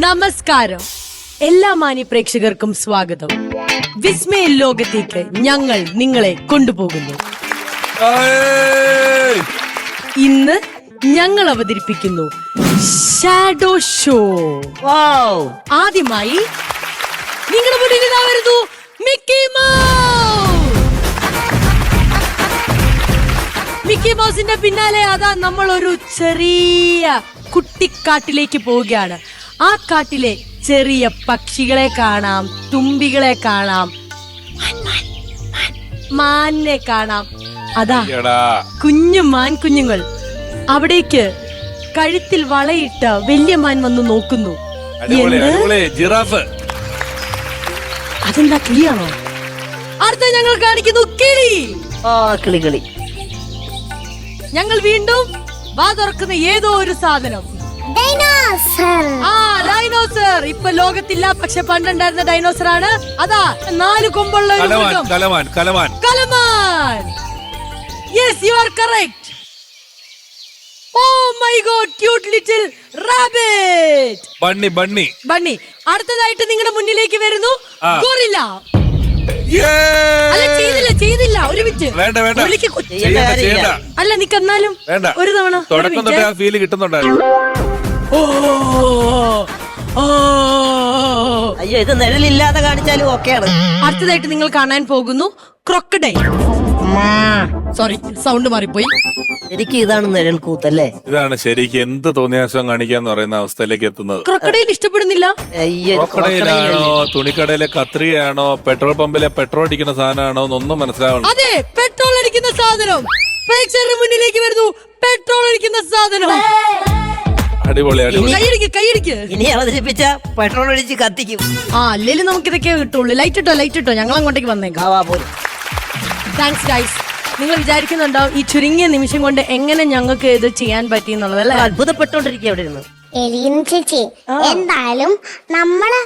നമസ്കാരം, എല്ലാ മാന്യ പ്രേക്ഷകർക്കും സ്വാഗതം. വിസ്മയ ലോകത്തേക്ക് ഞങ്ങൾ നിങ്ങളെ കൊണ്ടുപോകുന്നു. ഇന്ന് ഞങ്ങൾ അവതരിപ്പിക്കുന്നു ഷാഡോ ഷോ. ആദ്യമായി നിങ്ങളുടെ മുന്നിൽ ഇതാ വരുന്നു മിക്കി മൗസ്. മിക്കി മൗസിന്റെ പിന്നാലെ അതാ നമ്മൾ ഒരു ചെറിയ കുട്ടിക്കാട്ടിലേക്ക് പോവുകയാണ്. ആ കാട്ടിലെ ചെറിയ പക്ഷികളെ കാണാം, തുമ്പികളെ കാണാം, മാനിനെ കാണാം. അതാ കുഞ്ഞു മാൻ കുഞ്ഞുങ്ങൾ. അവിടേക്ക് കഴുത്തിൽ വളയിട്ട വലിയ മാൻ വന്ന് നോക്കുന്നു. ജിറാഫ്. അതെന്താ കിളിയാണോ? അടുത്ത ഞങ്ങൾ കാണിക്കുന്നു കിളി. കിളി. ഞങ്ങൾ വീണ്ടും വാ തുറക്കുന്ന ഏതോ ഒരു സാധനം. ഡൈനോസർ. ഇപ്പൊ ലോകത്തില്ല, പക്ഷെ പണ്ടുണ്ടായിരുന്ന ഡൈനോസർ ആണ്. അതാ 4 കൊമ്പുള്ള ഒരു മൃഗം. കലമാൻ. Yes, you are correct. Oh my god, cute little rabbit. Bunny. അടുത്തതായിട്ട് നിങ്ങളുടെ മുന്നിലേക്ക് വരുന്നു ഗോറില്ല. അല്ല, ചെയ്തില്ല. ഒരു മിനിറ്റ്. അല്ല, നിക്കെന്നാലും ഒരു തവണ ഫീല് കിട്ടുന്നുണ്ടായിരുന്നു. അയ്യോ, ഇത് നിഴലില്ലാതെ കാണിച്ചാലും ഓക്കെയാണ്. അടുത്തതായിട്ട് നിങ്ങൾ കാണാൻ പോകുന്നു ക്രൊക്കഡൈൽ. സോറി, സൗണ്ട് മാറിപ്പോയി. ശരിക്കും ഇതാണ് നിഴൽ കൂത്തല്ലേ? ഇതാണ് ശരിക്കും എന്ത് തോന്നിയാസം കാണിക്കാന്ന് പറയുന്ന അവസ്ഥയിലേക്ക് എത്തുന്നത്. ക്രൊക്കഡൈൽ ഇഷ്ടപ്പെടുന്നില്ല. ക്രൊക്കഡൈലാണോ, തുണിക്കടയിലെ കത്രികയാണോ, പെട്രോൾ പമ്പിലെ പെട്രോൾ അടിക്കുന്ന സാധനമാണോ എന്നൊന്നും മനസ്സിലാവണം. അതെ, പെട്രോൾ അടിക്കുന്ന സാധനം. പ്രേക്ഷകരുടെ മുന്നിലേക്ക് വരുന്നു പെട്രോൾ അടിക്കുന്ന സാധനം. അടിപൊളി. കൈയടിക്ക്. ഇനി അവതരിപ്പിച്ച പെട്രോൾ ഒഴിച്ച് കത്തിക്കും. അല്ലേലും നമുക്ക് ഇതൊക്കെ കിട്ടുള്ളൂ. ലൈറ്റ് ഇട്ടോ, ഞങ്ങൾ അങ്ങോട്ടേക്ക് വന്നേക്കാം. Thanks guys. നിങ്ങൾ വിചാരിക്കുന്നുണ്ടാവും ഈ ചുരുങ്ങിയ നിമിഷം കൊണ്ട് എങ്ങനെ ഞങ്ങൾക്ക് ഇത് ചെയ്യാൻ പറ്റി എന്നുള്ളതല്ലേ? അത്ഭുതപ്പെട്ടോണ്ടിരിക്കുക അവിടെ ഇരുന്ന്. എലീന ചേച്ചി, എന്തായാലും നമ്മളെ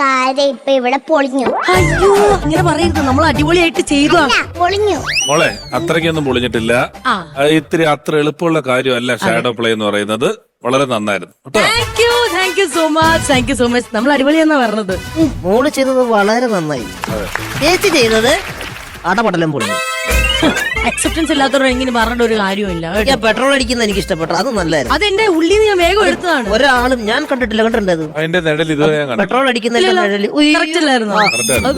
കാര്യം ഇപ്പൊ ഇവിടെ പൊളിഞ്ഞു. അയ്യോ, അങ്ങനെ പറയരുത്. നമ്മൾ അടിപൊളിയായിട്ട് ചെയ്തു. പൊളിഞ്ഞു മോളെ, അത്രയ്ക്കൊന്നും പൊളിഞ്ഞിട്ടില്ല. ഇത്തിരി അത്ര എളുപ്പമുള്ള കാര്യമല്ല ഷാഡോ പ്ലേ എന്ന് പറയുന്നത്. വളരെ നന്നായിരുന്നു. Thank you so much. നമ്മൾ അടിപൊളിയെന്നാ പറഞ്ഞത്. മോള് ചെയ്തത് വളരെ നന്നായി. ചേച്ചി ചെയ്തത് അടപടലം പൊളിഞ്ഞു. അക്സെപ്റ്റൻസ് ഇല്ലാത്തവർ എങ്ങനെ പറഞ്ഞിട്ട് ഒരു കാര്യമില്ല. പെട്രോൾ അടിക്കുന്ന എനിക്ക് ഇഷ്ടപ്പെട്ടു. അത് നല്ലായിരുന്നു. അതെന്റെ ഉള്ളിൽ ഞാൻ വേഗം എടുത്തതാണ്. ഒരാളും ഞാൻ കണ്ടിട്ടില്ല. കണ്ടിട്ടുണ്ടത് അതിന്റെ നിഴൽ ഇത് പെട്രോൾ അടിക്കുന്ന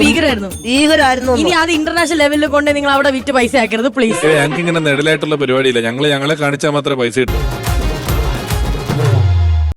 ഭീകരായിരുന്നു. ഇനി അത് ഇന്റർനാഷണൽ ലെവലിൽ കൊണ്ട് നിങ്ങൾ അവിടെ വിറ്റ് പൈസ ആക്കരുത് പ്ലീസ്. ഞങ്ങൾക്ക് ഇങ്ങനെ നിഴലായിട്ടുള്ള പരിപാടിയില്ല. ഞങ്ങളെ കാണിച്ചാൽ മാത്രമേ പൈസ കിട്ടൂ.